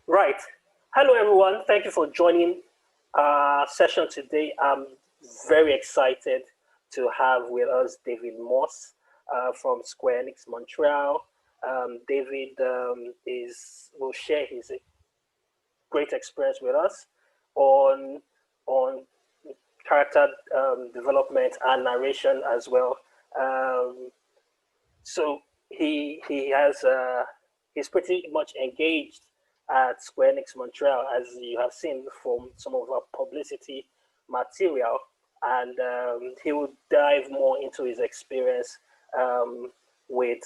Right. Hello, everyone. Thank you for joining our session today. I'm very excited to have with us David Moss from Square Enix Montreal. David will share his great experience with us on on character development and narration as well. Um, so he has he's pretty much engaged at Square Enix Montreal, as you have seen from some of our publicity material, and he will dive more into his experience with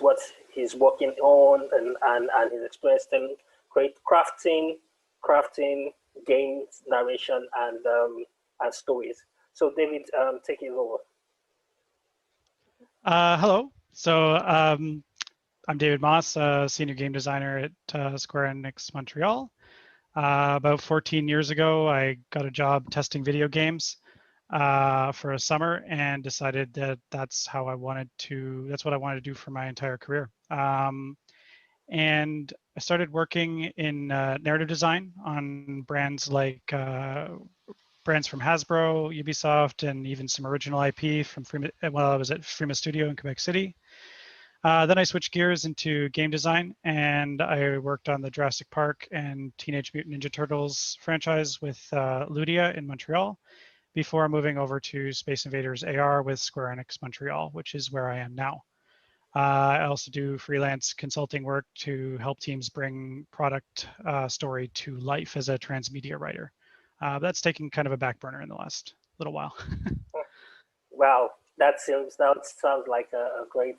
what he's working on and his experience in create crafting games narration and stories. So David, take it over. Hello. I'm David Moss, senior game designer at Square Enix Montreal. About 14 years ago, I got a job testing video games for a summer and decided that that's what I wanted to do for my entire career. And I started working in narrative design on brands like brands from Hasbro, Ubisoft, and even some original IP from Frima. Well, I was at Frima Studio in Quebec City. Then I switched gears into game design, and I worked on the Jurassic Park and Teenage Mutant Ninja Turtles franchise with Ludia in Montreal, before moving over to Space Invaders AR with Square Enix Montreal, which is where I am now. I also do freelance consulting work to help teams bring product story to life as a transmedia writer. That's taken kind of a back burner in the last little while. Wow, that sounds like a great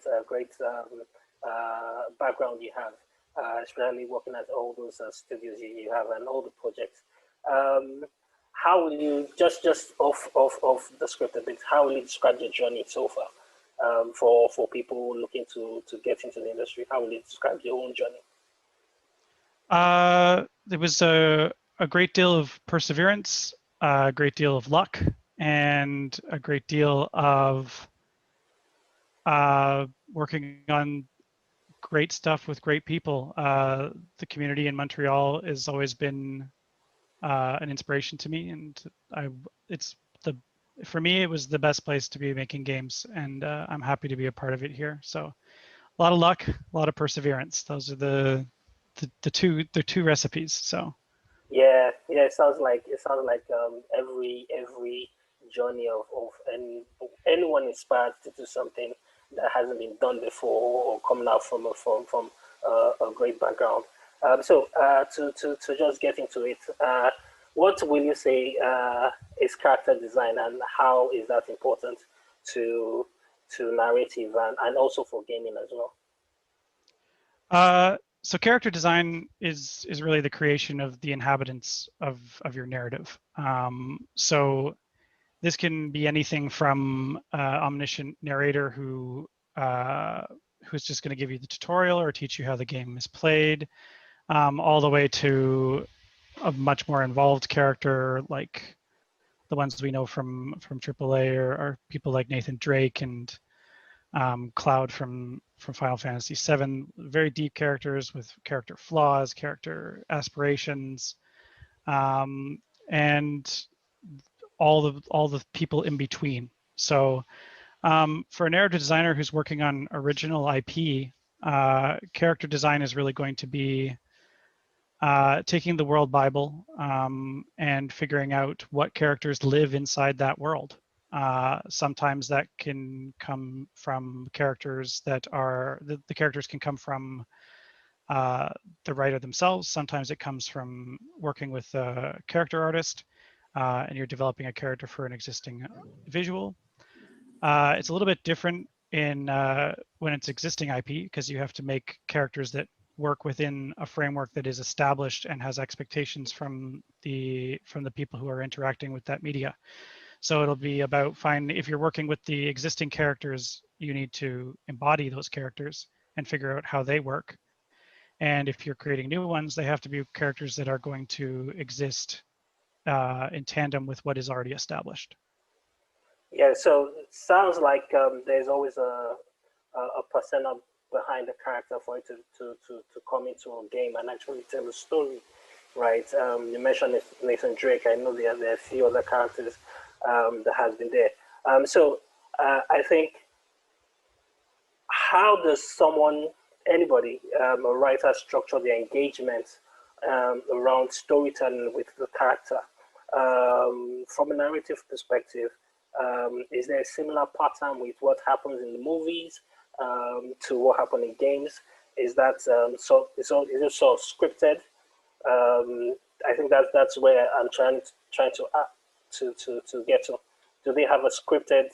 background you have, especially working at all those studios you have and all the projects. Um, how will you just off the script a bit? How will you describe your journey so far for people looking to get into the industry? How will you describe your own journey? It was a great deal of perseverance, a great deal of luck, and a great deal of working on great stuff with great people. The community in Montreal has always been an inspiration to me, and for me, it was the best place to be making games, and I'm happy to be a part of it here. So a lot of luck, a lot of perseverance. Those are the two recipes. So Yeah, yeah. It sounds like every journey of anyone inspired to do something that hasn't been done before or coming out from a great background. To just get into it, what will you say is character design and how is that important to narrative and also for gaming as well? so character design is really the creation of the inhabitants of your narrative. So this can be anything from omniscient narrator who's just going to give you the tutorial or teach you how the game is played, all the way to a much more involved character like the ones we know from AAA or people like Nathan Drake and Cloud from Final Fantasy VII. Very deep characters with character flaws, character aspirations, and all the people in between. So for a narrative designer who's working on original IP, character design is really going to be taking the world Bible and figuring out what characters live inside that world. Sometimes that can come from characters that are, the characters can come from the writer themselves. Sometimes it comes from working with a character artist and you're developing a character for an existing visual. It's a little bit different in when it's existing IP because you have to make characters that work within a framework that is established and has expectations from the people who are interacting with that media. So it'll be about if you're working with the existing characters, you need to embody those characters and figure out how they work. And if you're creating new ones, they have to be characters that are going to exist in tandem with what is already established. Yeah, so it sounds like there's always a behind the character for it to come into a game and actually tell a story, right? You mentioned Nathan Drake. I know there are a few other characters that has been there. I think, how does anybody, a writer, structure their engagement around storytelling with the character? From a narrative perspective, is there a similar pattern with what happens in the movies to what happens in games? Is that is it sort of scripted? I think that's where I'm trying to get to. Do they have a scripted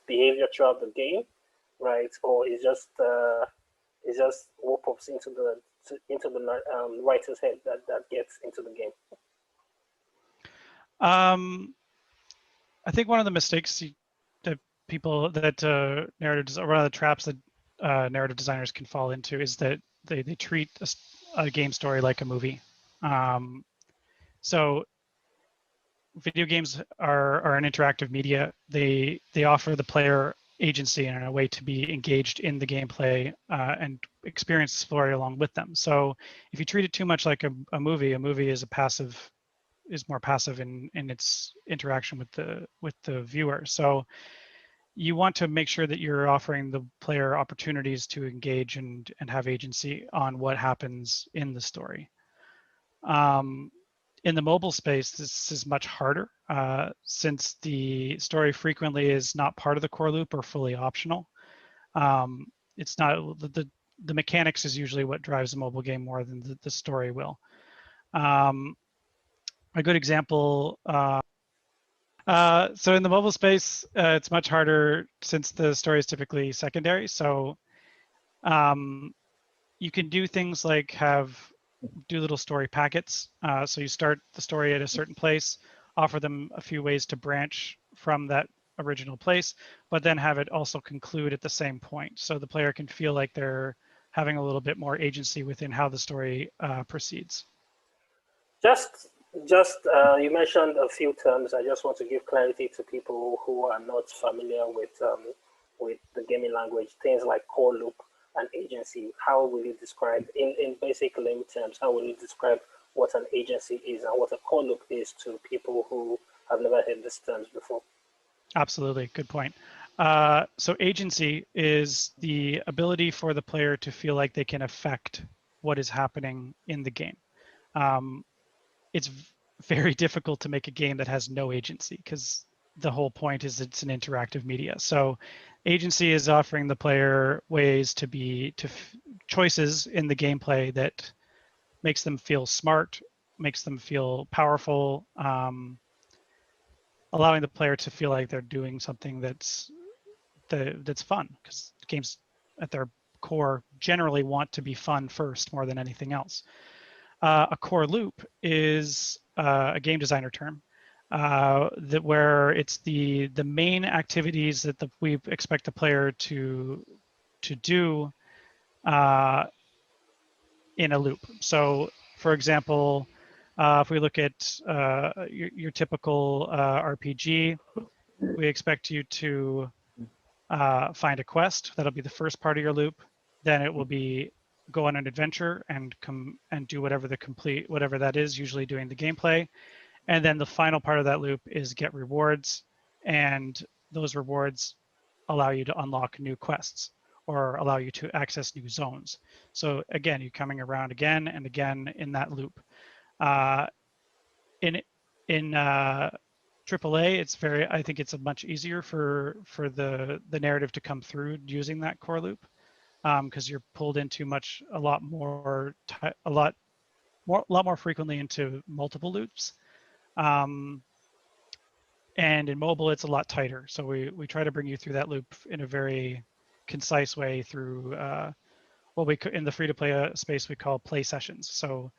behavior throughout the game, right? Or is just what pops into the writer's head that gets into the game? I think one of the mistakes that narrative, or one of the traps that narrative designers can fall into is that they treat a game story like a movie. So video games are an interactive media. They offer the player agency and a way to be engaged in the gameplay and experience the story along with them. So if you treat it too much like a movie is more passive in its interaction with the viewer. So you want to make sure that you're offering the player opportunities to engage and have agency on what happens in the story. In the mobile space, this is much harder since the story frequently is not part of the core loop or fully optional. It's not the mechanics is usually what drives a mobile game more than the story will. A good example. So in the mobile space, it's much harder since the story is typically secondary. So you can do things like do little story packets. So you start the story at a certain place, offer them a few ways to branch from that original place, but then have it also conclude at the same point. So the player can feel like they're having a little bit more agency within how the story proceeds. You mentioned a few terms. I just want to give clarity to people who are not familiar with the gaming language. Things like core loop and agency. How will you describe, in basic layman terms, how will you describe what an agency is and what a core loop is to people who have never heard these terms before? Absolutely, good point. So agency is the ability for the player to feel like they can affect what is happening in the game. It's very difficult to make a game that has no agency because the whole point is it's an interactive media. So agency is offering the player ways choices in the gameplay that makes them feel smart, makes them feel powerful, allowing the player to feel like they're doing something that's fun, because games at their core generally want to be fun first more than anything else. A core loop is a game designer term where it's the main activities that we expect the player to do in a loop. So, for example, if we look at your typical RPG, we expect you to find a quest. That'll be the first part of your loop. Then it will be go on an adventure and come and do whatever that is, usually doing the gameplay. And then the final part of that loop is get rewards, and those rewards allow you to unlock new quests or allow you to access new zones. So again, you're coming around again and again in that loop. In AAA, I think it's much easier for the narrative to come through using that core loop, because you're pulled into a lot more frequently into multiple loops. And in mobile, it's a lot tighter. So we try to bring you through that loop in a very concise way through in the free-to-play space we call play sessions. So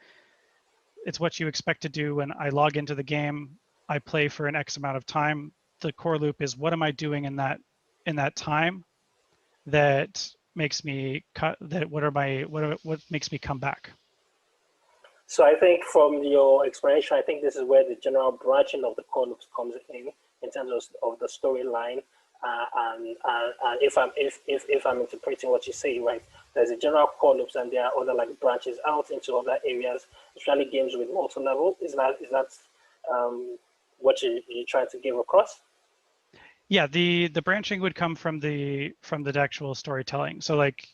it's what you expect to do when I log into the game. I play for an X amount of time. The core loop is what am I doing in that time that makes me what makes me come back. So I think from your explanation, I think this is where the general branching of the core loops comes in terms of the storyline And if I'm interpreting what you say right, there's a general core loops, and there are other like branches out into other areas, especially games with multi-level. Is that what you're trying to give across? Yeah, the branching would come from the actual storytelling. So like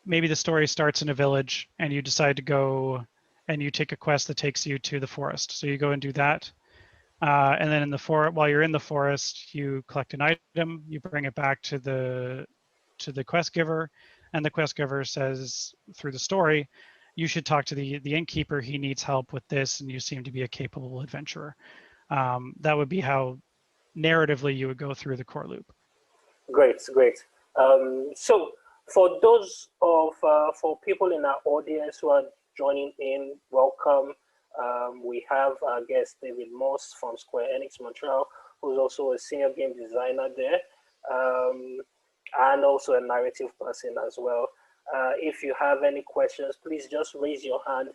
maybe the story starts in a village and you decide to go and you take a quest that takes you to the forest. So you go and do that. And then in the forest, while you're in the forest, you collect an item, you bring it back to the quest giver, and the quest giver says through the story, you should talk to the innkeeper. He needs help with this, and you seem to be a capable adventurer. That would be how narratively you would go through the core loop. Great, great. So for those of for people in our audience who are joining in, welcome. We have our guest David Moss from Square Enix Montreal, who's also a senior game designer there, and also a narrative person as well. If you have any questions, please just raise your hand,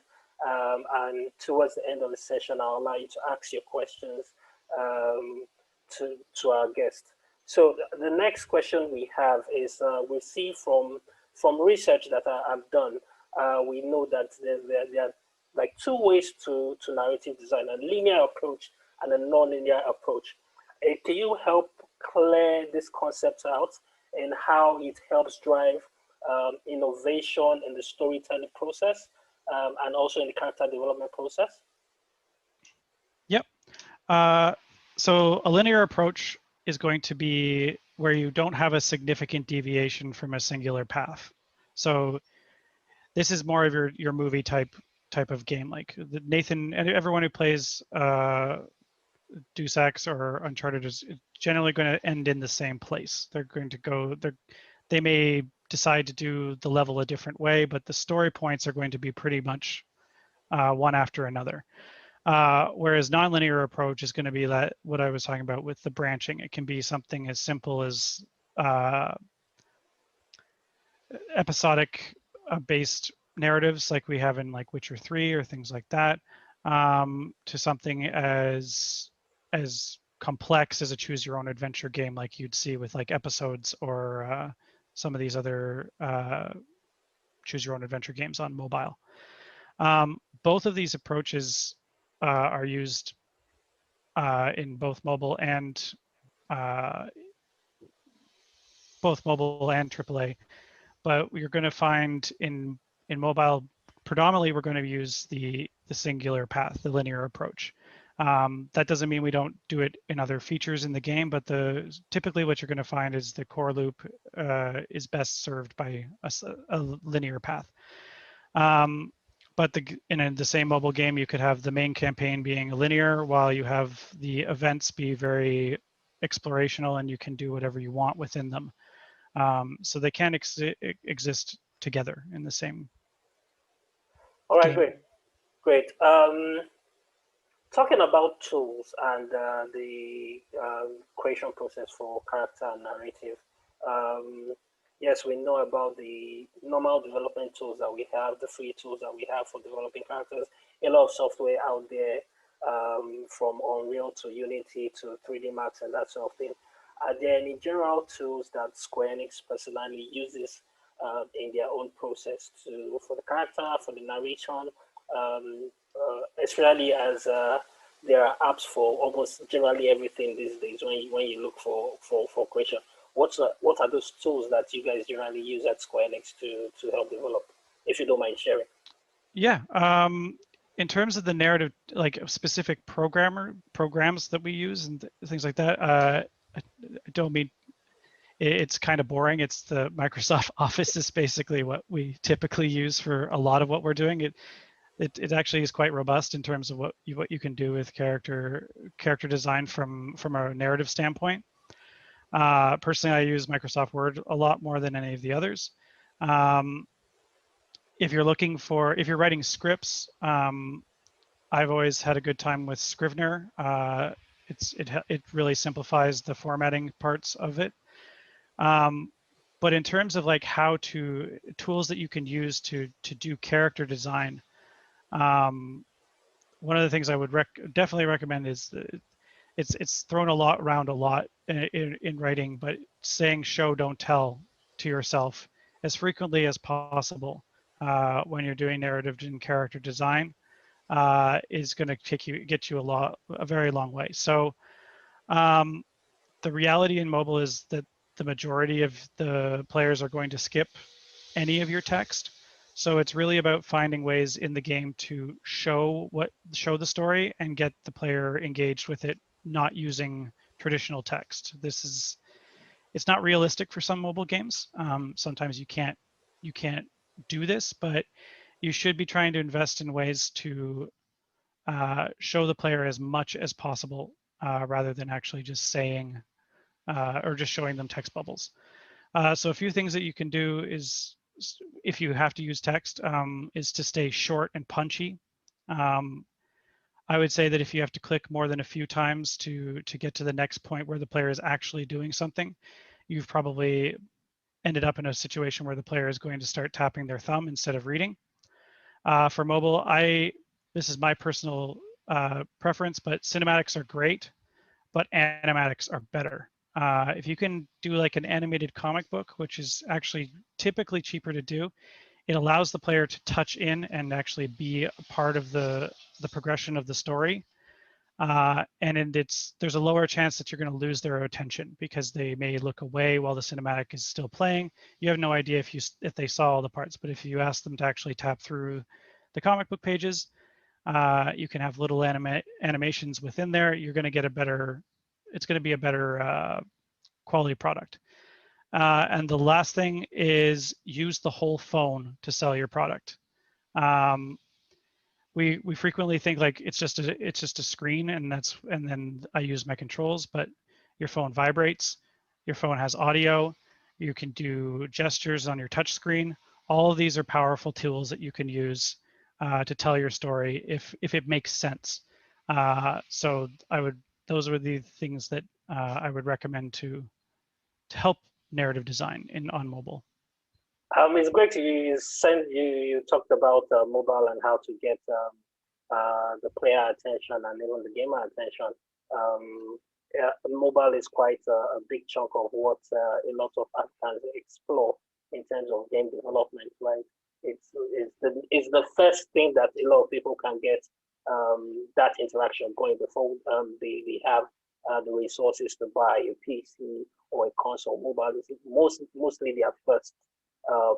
and towards the end of the session, I'll allow you to ask your questions um, to our guest. So the next question we have is we see from research that I've done, we know that there are like two ways to narrative design: a linear approach and a non-linear approach. Can you help clear this concept out and how it helps drive innovation in the storytelling process and also in the character development process? Yep. So a linear approach is going to be where you don't have a significant deviation from a singular path. So this is more of your movie type of game. Like Nathan and everyone who plays Deus Ex or Uncharted is generally going to end in the same place. They're going to go. They may decide to do the level a different way, but the story points are going to be pretty much one after another. Whereas nonlinear approach is going to be that what I was talking about with the branching. It can be something as simple as episodic based narratives like we have in like Witcher 3 or things like that, to something as complex as a choose your own adventure game like you'd see with like episodes or some of these other choose your own adventure games on mobile. Both of these approaches are used in both mobile and AAA. But you're going to find in mobile, predominantly we're going to use the singular path, the linear approach. That doesn't mean we don't do it in other features in the game, but typically what you're going to find is the core loop is best served by a linear path. But in the same mobile game, you could have the main campaign being linear, while you have the events be very explorational, and you can do whatever you want within them. So they can exist together in the same. All right, game. great. Talking about tools and the creation process for character and narrative. Yes, we know about the normal development tools that we have, the free tools that we have for developing characters. A lot of software out there, from Unreal to Unity to 3D Max and that sort of thing. Are there any general tools that Square Enix personally uses in their own process for the character, for the narration, especially as there are apps for almost generally everything these days when you look for creation? What are those tools that you guys generally use at Square Enix to help develop, if you don't mind sharing? Yeah. In terms of the narrative, like specific programs that we use and things like that, I don't mean it's kind of boring. It's the Microsoft Office is basically what we typically use for a lot of what we're doing. It actually is quite robust in terms of what you can do with character design from a narrative standpoint. Personally, I use Microsoft Word a lot more than any of the others. If you're writing scripts, I've always had a good time with Scrivener. It really simplifies the formatting parts of it. But in terms of like tools that you can use to do character design, one of the things I would definitely recommend is it's thrown around a lot in writing, but saying show don't tell to yourself as frequently as possible when you're doing narrative and character design is going to get you a very long way. So the reality in mobile is that the majority of the players are going to skip any of your text. So it's really about finding ways in the game to show the story and get the player engaged with it, not using traditional text. It's not realistic for some mobile games. Sometimes you can't do this, but you should be trying to invest in ways to show the player as much as possible rather than actually just saying or just showing them text bubbles. So a few things that you can do is, if you have to use text, is to stay short and punchy. I would say that if you have to click more than a few times to get to the next point where the player is actually doing something, you've probably ended up in a situation where the player is going to start tapping their thumb instead of reading. For mobile, this is my personal preference, but cinematics are great, but animatics are better. If you can do like an animated comic book, which is actually typically cheaper to do, it allows the player to touch in and actually be a part of the progression of the story. And there's a lower chance that you're going to lose their attention because they may look away while the cinematic is still playing. You have no idea if they saw all the parts, but if you ask them to actually tap through the comic book pages, you can have little animations within there. You're going to get it's going to be a better quality product. And the last thing is use the whole phone to sell your product. We frequently think like it's just a screen and then I use my controls, but your phone vibrates, your phone has audio, you can do gestures on your touch screen. All of these are powerful tools that you can use to tell your story if it makes sense. So those are the things that I would recommend to help narrative design on mobile. It's great you talked about mobile and how to get the player attention and even the gamer attention. Mobile is quite a big chunk of what a lot of applicants explore in terms of game development, right? It's the first thing that a lot of people can get that interaction going before they have the resources to buy a PC or a console. Mobile is mostly their first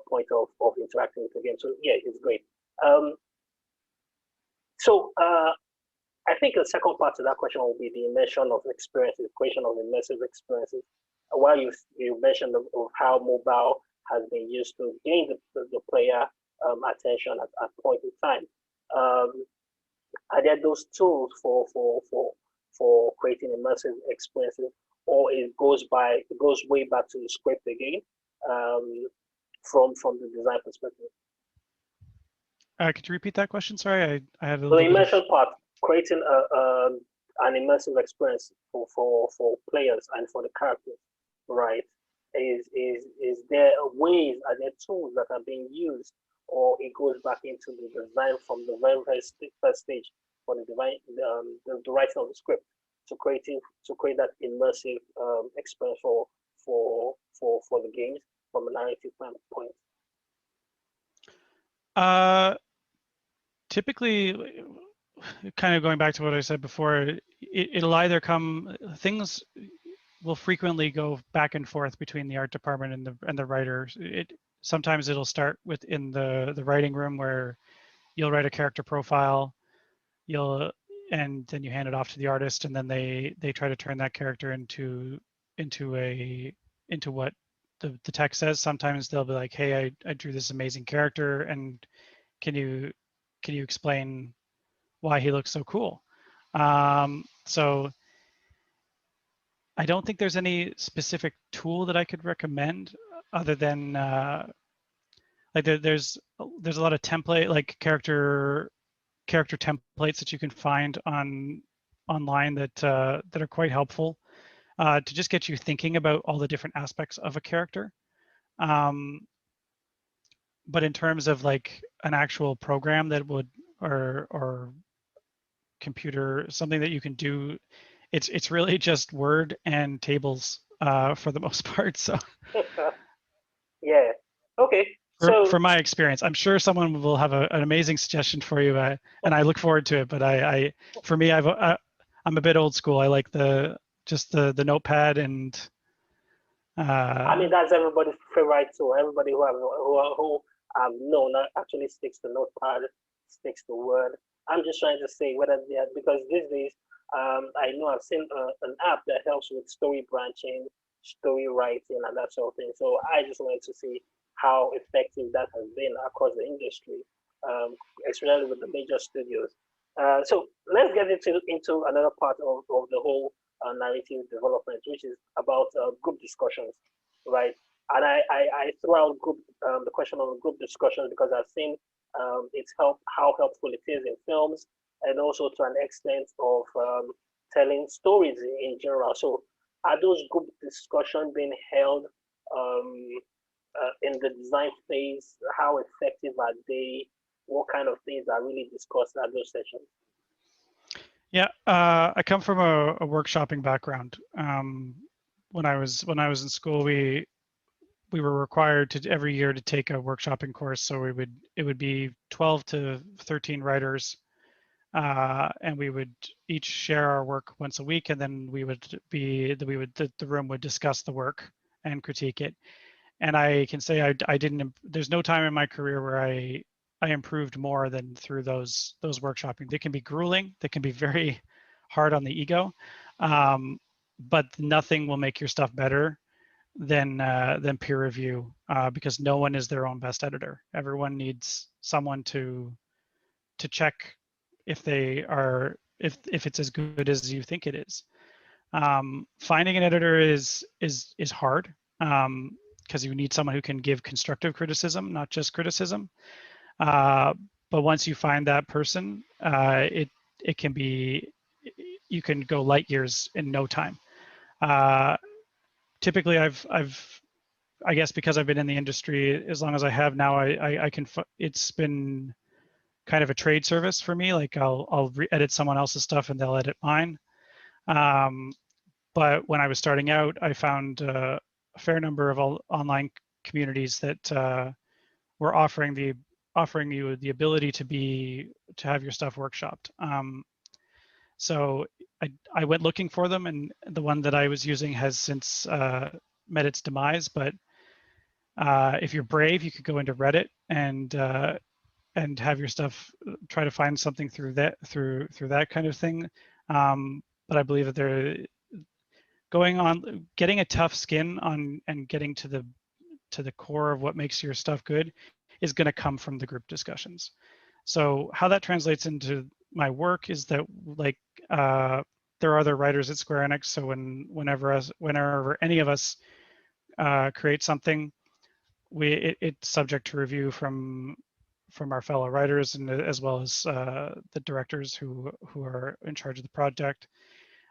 point of interacting with the game. So yeah, it's great. So I think the second part to that question will be the immersion of experiences, creation of immersive experiences. While you mentioned of how mobile has been used to gain the player attention at point in time, are there those tools for creating immersive experiences, or it goes way back to the script again from the design perspective? Could you repeat that question? Sorry, I had a The little bit immersion of... part, creating an immersive experience for players and for the characters, right? Is there ways, are there tools that are being used, or it goes back into the design from the very first stage for the writing of the script to create that immersive experience for the games from a narrative point? Typically, kind of going back to what I said before, it'll either things will frequently go back and forth between the art department and the writers. Sometimes it'll start within the writing room where you'll write a character profile, and then you hand it off to the artist, and then they try to turn that character into what the text says. Sometimes they'll be like, hey, I drew this amazing character, and can you explain why he looks so cool? So I don't think there's any specific tool that I could recommend other than like there's a lot of character templates that you can find online that are quite helpful to just get you thinking about all the different aspects of a character. But in terms of like an actual program that would or computer, something that you can do it's really just Word and tables for the most part. So Yeah. Okay. So from my experience, I'm sure someone will have an amazing suggestion for you, and I look forward to it. But for me, I'm a bit old school. I like just the notepad and I mean, that's everybody's favorite tool. Everybody who I've known actually sticks to Notepad, sticks to Word. I'm just trying to say whether they are, because these days, I know I've seen an app that helps with story branching, story writing, and that sort of thing. So I just wanted to see how effective that has been across the industry, especially with the major studios. So let's get into another part of the whole narrative development, which is about group discussions, right? And I throw out the question on group discussions because I've seen how helpful it is in films and also to an extent of telling stories in general. So are those group discussions being held in the design phase? How effective are they? What kind of things are really discussed at those sessions? yeah, I come from a workshopping background. When I was in school, we were required to every year to take a workshopping course. So it would be 12 to 13 writers, and we would each share our work once a week, and then the room would discuss the work and critique it. And I can say I didn't. There's no time in my career where I improved more than through those workshopping. They can be grueling. They can be very hard on the ego, but nothing will make your stuff better than peer review, because no one is their own best editor. Everyone needs someone to check if they are if it's as good as you think it is. Finding an editor is hard, because you need someone who can give constructive criticism, not just criticism. Uh, but once you find that person, it can be, you can go light years in no time. Typically, I guess because I've been in the industry as long as I have now, I can. It's been kind of a trade service for me. Like I'll edit someone else's stuff and they'll edit mine. Um, but when I was starting out, I found a fair number of online communities that were offering you the ability to have your stuff workshopped. So I went looking for them, and the one that I was using has since met its demise. But if you're brave, you could go into Reddit and have your stuff, try to find something through that kind of thing. But I believe that they're getting a tough skin on and getting to the core of what makes your stuff good is going to come from the group discussions. So how that translates into my work is that, like, there are other writers at Square Enix. So whenever any of us create something, it's subject to review from our fellow writers, and as well as the directors who are in charge of the project.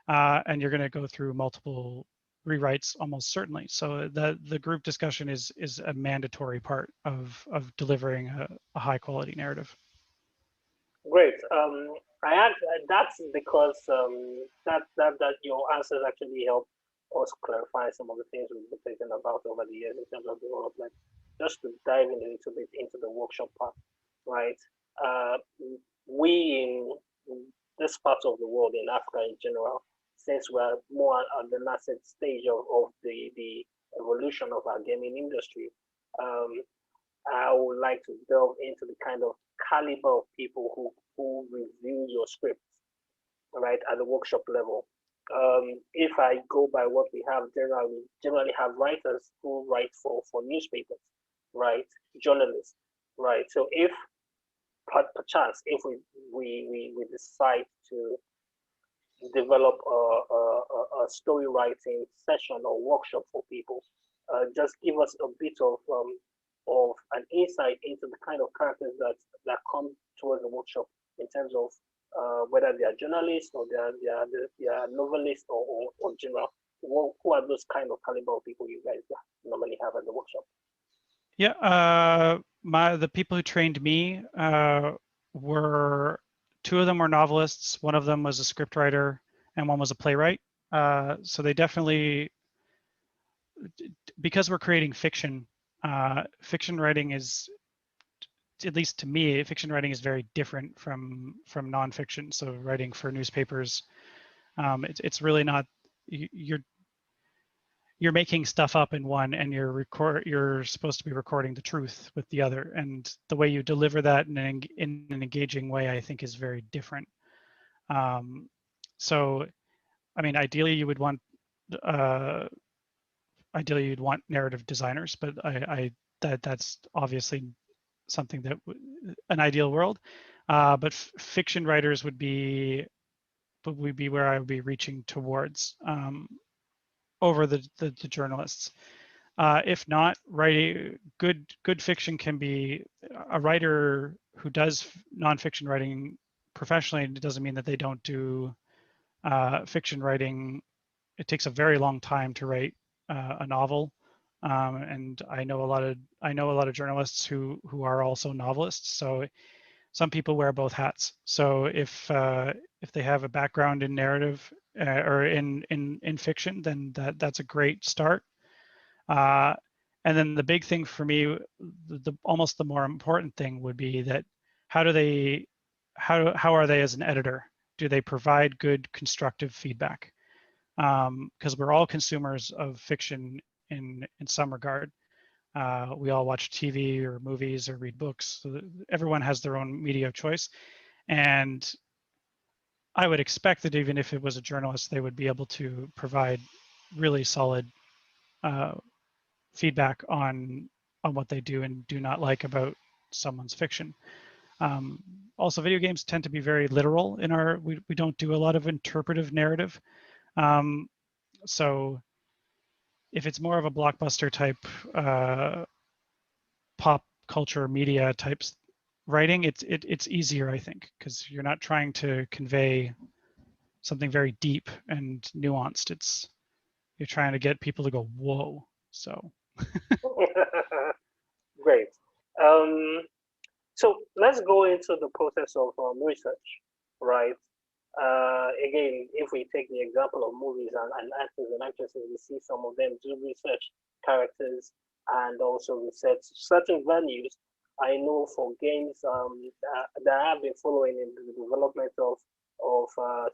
And you're going to go through multiple rewrites almost certainly. So the group discussion is a mandatory part of delivering a high quality narrative. Great. I had that's because that your answers actually help us clarify some of the things we've been thinking about over the years in terms of development. Just to dive in a little bit into the workshop part, right? Uh, we in this part of the world, in Africa in general, since we're more at the nascent stage of the evolution of our gaming industry, um, I would like to delve into the kind of caliber of people who review your scripts, right, at the workshop level. If I go by what we have, generally have writers who write for newspapers, right, journalists, right. So if perchance, if we decide to develop a story writing session or workshop for people, just give us a bit of an insight into the kind of characters that come towards the workshop in terms of whether they are journalists or they are novelists or general. Who are those kind of caliber of people you guys normally have at the workshop? Yeah, the people who trained me were, two of them were novelists, one of them was a scriptwriter, and one was a playwright. So they definitely, because we're creating fiction, fiction writing is, at least to me, fiction writing is very different from nonfiction. So writing for newspapers, it's really not, you're making stuff up in one, and you're supposed to be recording the truth with the other, and the way you deliver that in an engaging way, I think, is very different. So, I mean, ideally you'd want narrative designers, but that's obviously something that an ideal world. But fiction writers would be where I would be reaching towards over the journalists. If not, writing good fiction can be a writer who does nonfiction writing professionally. It doesn't mean that they don't do fiction writing. It takes a very long time to write a novel, and I know a lot of journalists who are also novelists. So some people wear both hats. So if they have a background in narrative or in fiction, then that's a great start. And then the big thing for me, almost the more important thing, would be that how are they as an editor? Do they provide good constructive feedback? Because we're all consumers of fiction in some regard. We all watch TV or movies or read books. So everyone has their own media of choice. And I would expect that even if it was a journalist, they would be able to provide really solid feedback on what they do and do not like about someone's fiction. Also, video games tend to be very literal in we don't do a lot of interpretive narrative. So if it's more of a blockbuster type pop culture media types writing, it's easier, I think, because you're not trying to convey something very deep and nuanced. You're trying to get people to go, whoa. So Great. So let's go into the process of research, right? Again, if we take the example of movies and actors and actresses, we see some of them do research characters and also research certain values. I know for games that I have been following in the development of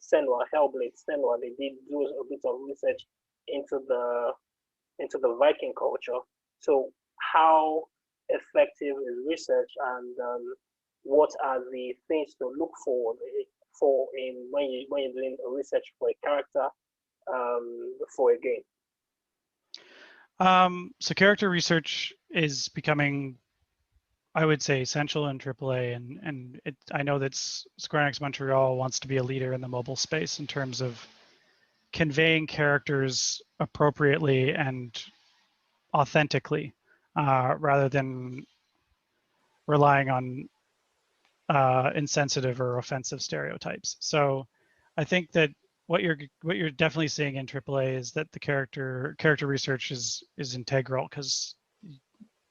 Senua, Hellblade Senua, they did do a bit of research into the Viking culture. So how effective is research, and what are the things to look for in when you're doing a research for a character for a game? So character research is becoming, I would say, essential in AAA, and I know that Square Enix Montreal wants to be a leader in the mobile space in terms of conveying characters appropriately and authentically, rather than relying on insensitive or offensive stereotypes. So I think that what you're definitely seeing in AAA is that the character research is integral, because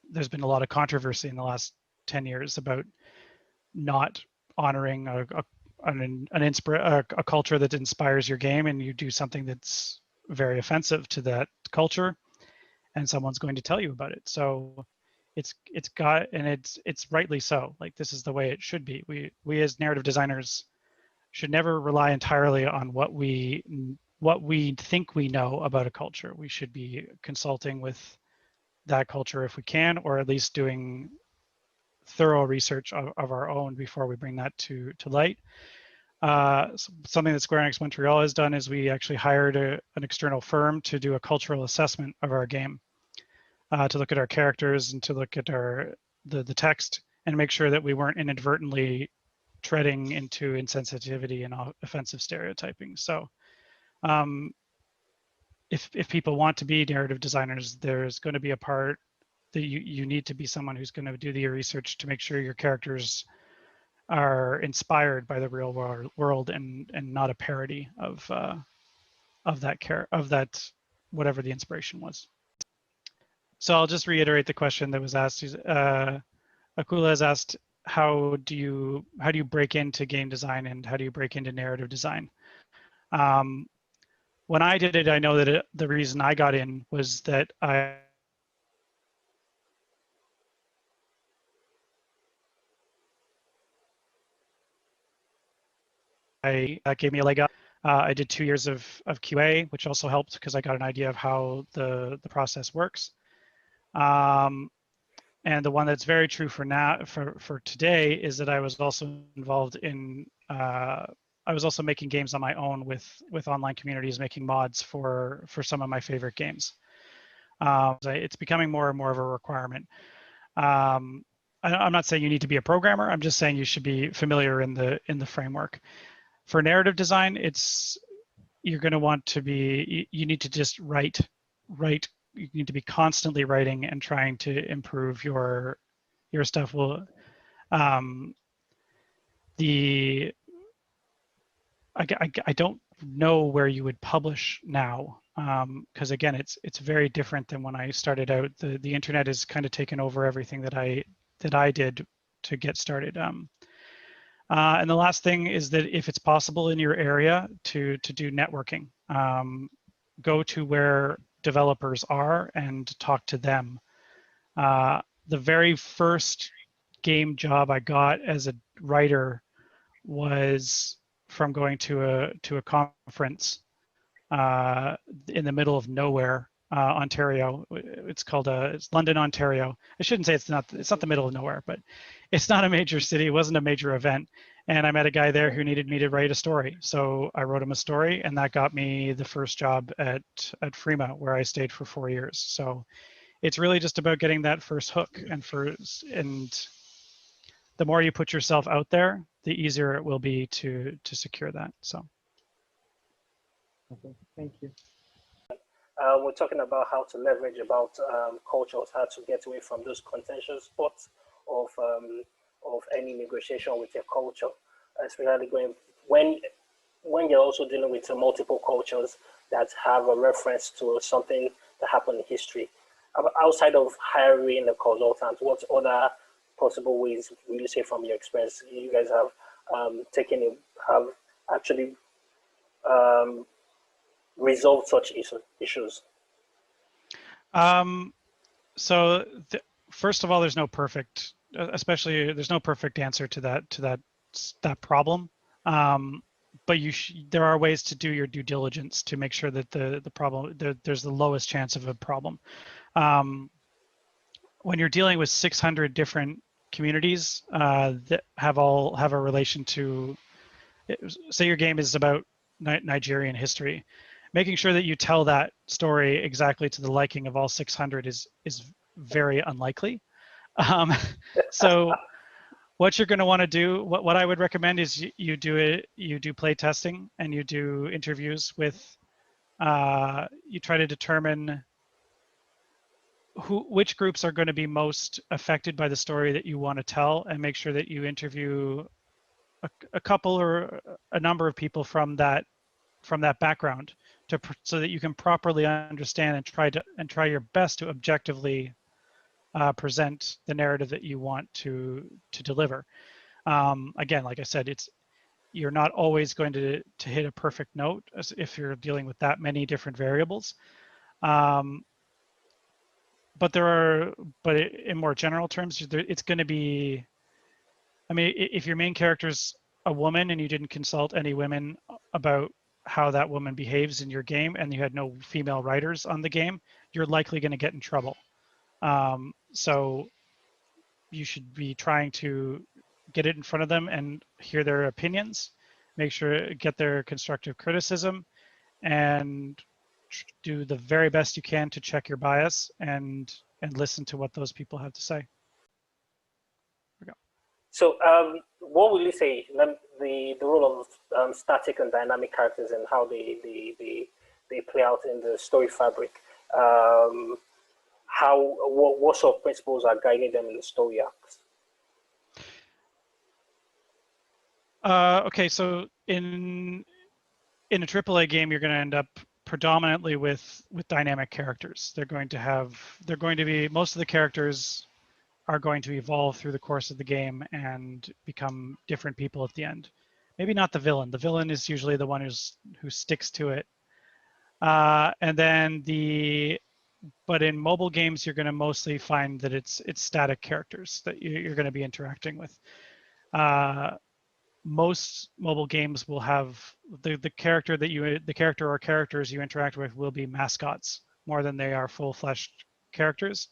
there's been a lot of controversy in the last 10 years about not honoring a culture that inspires your game, and you do something that's very offensive to that culture, and someone's going to tell you about it. So it's rightly so. Like, this is the way it should be. We as narrative designers should never rely entirely on what we think we know about a culture. We should be consulting with that culture if we can, or at least doing thorough research of our own before we bring that to light. Something that Square Enix Montreal has done is we actually hired an external firm to do a cultural assessment of our game, to look at our characters and to look at the text and make sure that we weren't inadvertently treading into insensitivity and offensive stereotyping. So if people want to be narrative designers, there's going to be a part that you need to be someone who's going to do the research to make sure your characters are inspired by the real world and not a parody of that whatever the inspiration was. So I'll just reiterate the question that was asked. Akula has asked, how do you break into game design and how do you break into narrative design? When I did it, I know that the reason I got in was that that gave me a leg up. I did 2 years of QA, which also helped because I got an idea of how the process works. And the one that's very true for now, for today, is that I was also involved in. I was also making games on my own with online communities, making mods for some of my favorite games. It's becoming more and more of a requirement. I'm not saying you need to be a programmer. I'm just saying you should be familiar in the framework. For narrative design, you're going to want to be. You need to just write. You need to be constantly writing and trying to improve your stuff. Will I don't know where you would publish now, because again, it's very different than when I started out. The internet has kind of taken over everything that I did to get started. And the last thing is that if it's possible in your area to do networking, go to where developers are and talk to them. The very first game job I got as a writer was from going to a conference in the middle of nowhere, Ontario. It's London, Ontario. I shouldn't say it's not the middle of nowhere, but it's not a major city. It wasn't a major event. And I met a guy there who needed me to write a story. So I wrote him a story, and that got me the first job at Frema, where I stayed for 4 years. So it's really just about getting that first hook, and the more you put yourself out there, the easier it will be to secure that. So. Okay, thank you. We're talking about how to leverage about cultures, how to get away from those contentious spots of any negotiation with your culture, especially when you're also dealing with multiple cultures that have a reference to something that happened in history. Outside of hiring a consultant, what other possible ways will you say from your experience you guys have have actually resolved such issues? So first of all, there's no perfect answer to that problem. But there are ways to do your due diligence to make sure that the problem there's the lowest chance of a problem. When you're dealing with 600 different communities that have a relation to, say your game is about Nigerian history, making sure that you tell that story exactly to the liking of all 600 is very unlikely. So what you're going to want to do, what I would recommend is you do play testing and you do interviews with, you try to determine which groups are going to be most affected by the story that you want to tell, and make sure that you interview a couple or a number of people from that background so that you can properly understand and try your best to objectively present the narrative that you want to deliver. Again, like I said, you're not always going to hit a perfect note if you're dealing with that many different variables. But in more general terms, it's going to be, I mean, if your main character's a woman and you didn't consult any women about how that woman behaves in your game, and you had no female writers on the game, you're likely going to get in trouble. So you should be trying to get it in front of them and hear their opinions, make sure get their constructive criticism, and do the very best you can to check your bias and listen to what those people have to say. There we go. So what will you say the role of static and dynamic characters and how they play out in the story fabric? What sort of principles are guiding them in the story arcs? Okay, so in a AAA game, you're going to end up predominantly with dynamic characters. Most of the characters are going to evolve through the course of the game and become different people at the end. maybe not the villain. The villain is usually the one who sticks to it. And then but in mobile games, you're going to mostly find that it's static characters that you're going to be interacting with. Most mobile games will have the character or characters you interact with will be mascots more than they are full-fleshed characters.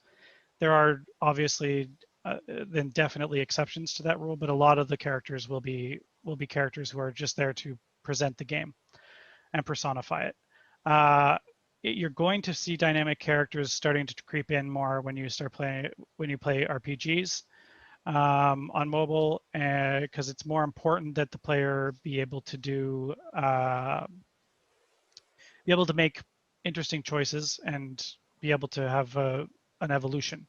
There are obviously then definitely exceptions to that rule, but a lot of the characters will be characters who are just there to present the game and personify it. You're going to see dynamic characters starting to creep in more when you play RPGs on mobile, because it's more important that the player be able to make interesting choices and be able to have an evolution.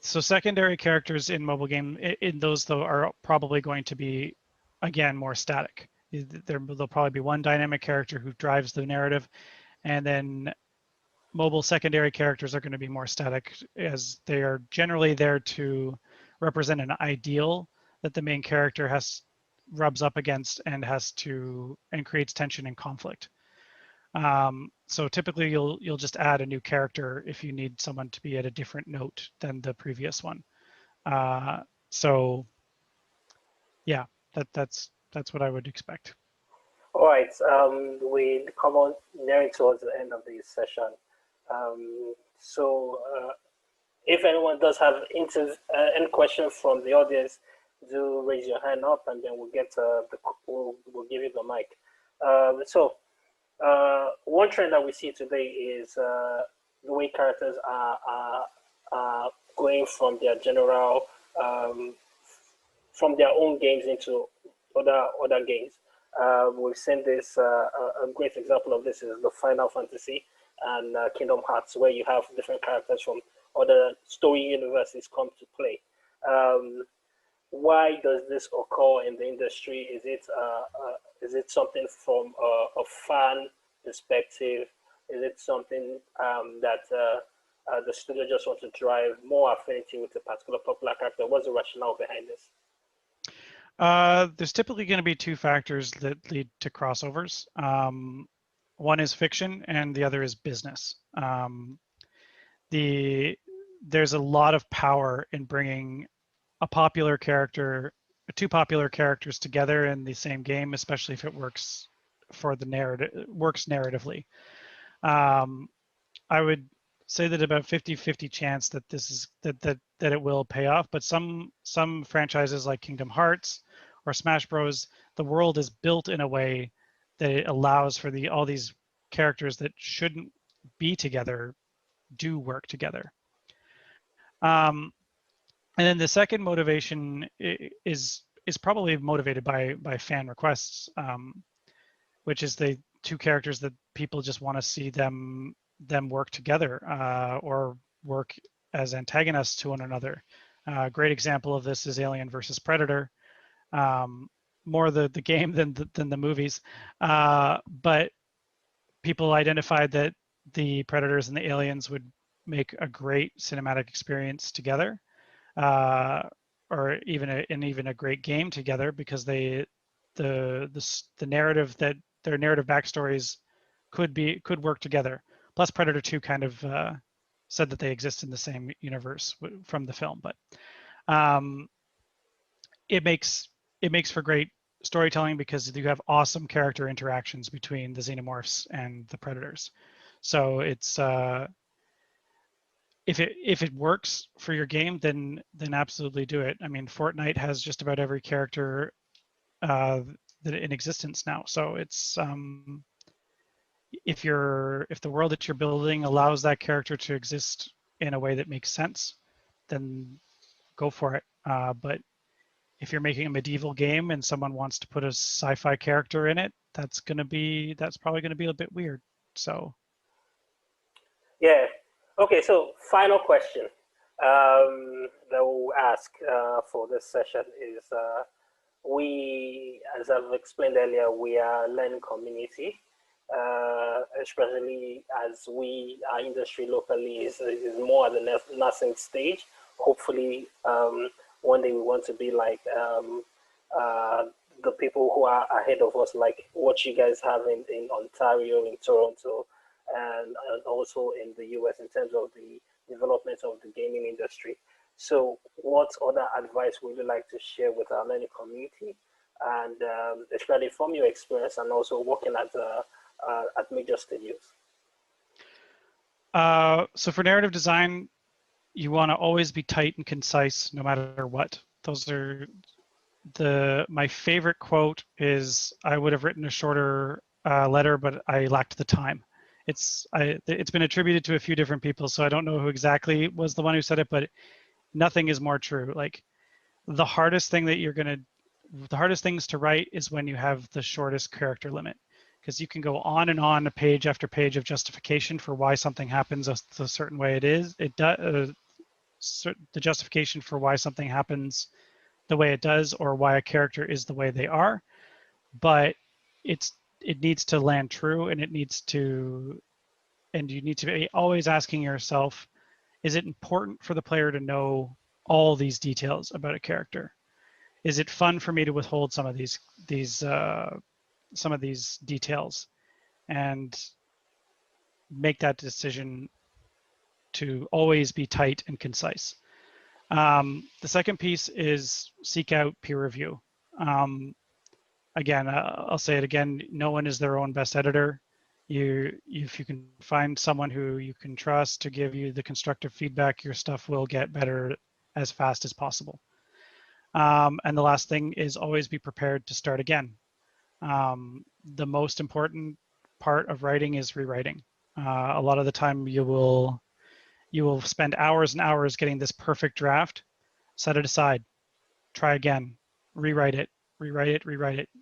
So secondary characters in mobile game, in those though, are probably going to be, again, more static. There'll probably be one dynamic character who drives the narrative, and then mobile secondary characters are going to be more static, as they are generally there to represent an ideal that the main character rubs up against and creates tension and conflict. So typically you'll just add a new character if you need someone to be at a different note than the previous one. So yeah, that's what I would expect. All right, we come on nearing towards the end of the session. So if anyone does have any question from the audience, do raise your hand up, and then we'll we'll give you the mic. One trend that we see today is the way characters are going from their from their own games into other games. We've seen this. A great example of this is the Final Fantasy and Kingdom Hearts, where you have different characters from other story universes come to play. Why does this occur in the industry? Is it something from a fan perspective? Is it something that the studio just wants to drive more affinity with a particular popular character? What's the rationale behind this? There's typically going to be two factors that lead to crossovers. One is fiction, and the other is business. There's a lot of power in bringing two popular characters together in the same game, especially if it works for the narrative, works narratively. I would say that about 50-50 chance that that it will pay off, but some franchises like Kingdom Hearts or Smash Bros, the world is built in a way that it allows for all these characters that shouldn't be together do work together. And then the second motivation is probably motivated by fan requests, which is the two characters that people just want to see them work together or work as antagonists to one another. A great example of this is Alien versus Predator. More the game than the movies, but people identified that the Predators and the Aliens would make a great cinematic experience together, or even a great game together, because the narrative that their narrative backstories could work together. Plus, Predator 2 kind of said that they exist in the same universe from the film, but it makes for great storytelling because you have awesome character interactions between the xenomorphs and the predators. So it's if it works for your game, then absolutely do it. I mean, Fortnite has just about every character that in existence now. So it's if the world that you're building allows that character to exist in a way that makes sense, then go for it. But if you're making a medieval game and someone wants to put a sci-fi character in it, that's probably gonna be a bit weird. So yeah. Okay, so final question that we'll ask for this session is we, as I've explained earlier, we are a learning community, especially as our industry locally is more at the nascent stage. Hopefully, one day we want to be like the people who are ahead of us, like what you guys have in Ontario, in Toronto, and also in the US in terms of the development of the gaming industry. So, what other advice would you like to share with our learning community, and especially from your experience and also working at major studios? So for narrative design, you want to always be tight and concise no matter what. Those are my favorite quote is, I would have written a shorter letter, but I lacked the time. It's been attributed to a few different people, so I don't know who exactly was the one who said it, but nothing is more true. Like the hardest things to write is when you have the shortest character limit, because you can go on and on a page after page of justification for why something happens a certain way the justification for why something happens the way it does, or why a character is the way they are, but it needs to land true, and you need to be always asking yourself, is it important for the player to know all these details about a character? Is it fun for me to withhold some of these details, and make that decision to always be tight and concise. The second piece is seek out peer review. Again, I'll say it again, no one is their own best editor. If you can find someone who you can trust to give you the constructive feedback, your stuff will get better as fast as possible. And the last thing is always be prepared to start again. The most important part of writing is rewriting. A lot of the time you will spend hours and hours getting this perfect draft, set it aside, try again, rewrite it.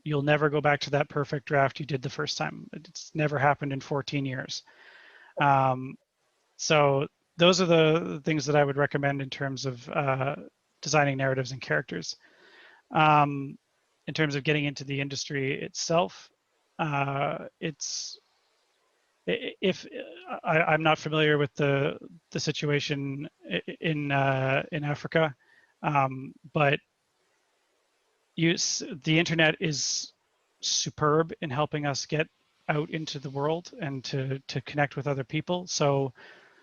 You'll never go back to that perfect draft you did the first time. It's never happened in 14 years. So those are the things that I would recommend in terms of designing narratives and characters. In terms of getting into the industry itself, I'm not familiar with the situation in Africa, but the internet is superb in helping us get out into the world and to connect with other people. So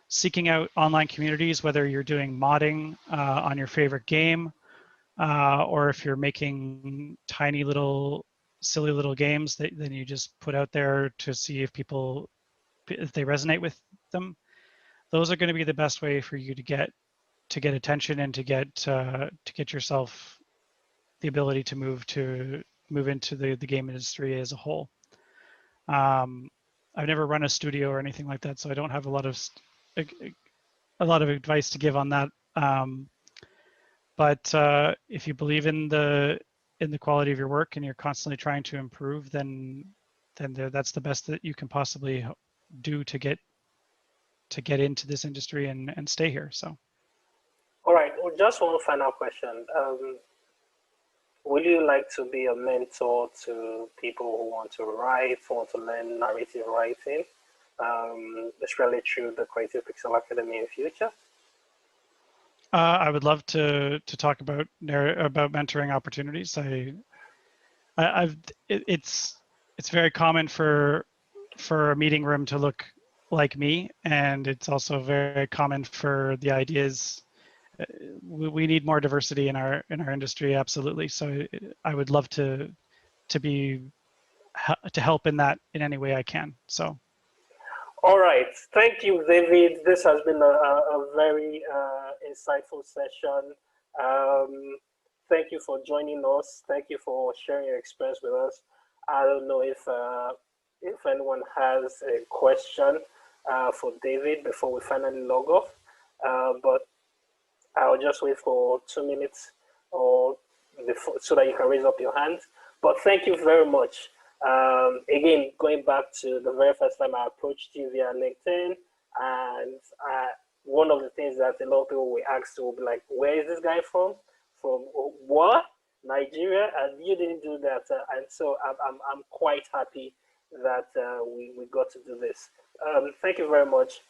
seeking out online communities, whether you're doing modding on your favorite game, or if you're making tiny little silly little games that then you just put out there to see if they resonate with them, those are going to be the best way for you to get attention and to get yourself the ability to move into the game industry as a whole. I've never run a studio or anything like that, so I don't have a lot of advice to give on that. But if you believe in the quality of your work and you're constantly trying to improve, then that's the best that you can possibly do to get into this industry and stay here. So. All right. Well, just one final question. Would you like to be a mentor to people who want to write, who want to learn narrative writing, especially through the Creative Pixel Academy in future? I would love to talk about mentoring opportunities. It's very common for a meeting room to look like me, and it's also very common for the ideas. We need more diversity in our industry, absolutely. So I would love to help in that in any way I can. So. All right, thank you, David. This has been a very insightful session. Thank you for joining us. Thank you for sharing your experience with us. I don't know if anyone has a question for David before we finally log off, but I'll just wait for 2 minutes or so that you can raise up your hand. But thank you very much. Again, going back to the very first time I approached you via LinkedIn, and one of the things that a lot of people will ask will be like, where is this guy from? From what? Nigeria? And you didn't do that. And so I'm quite happy that we got to do this. Thank you very much.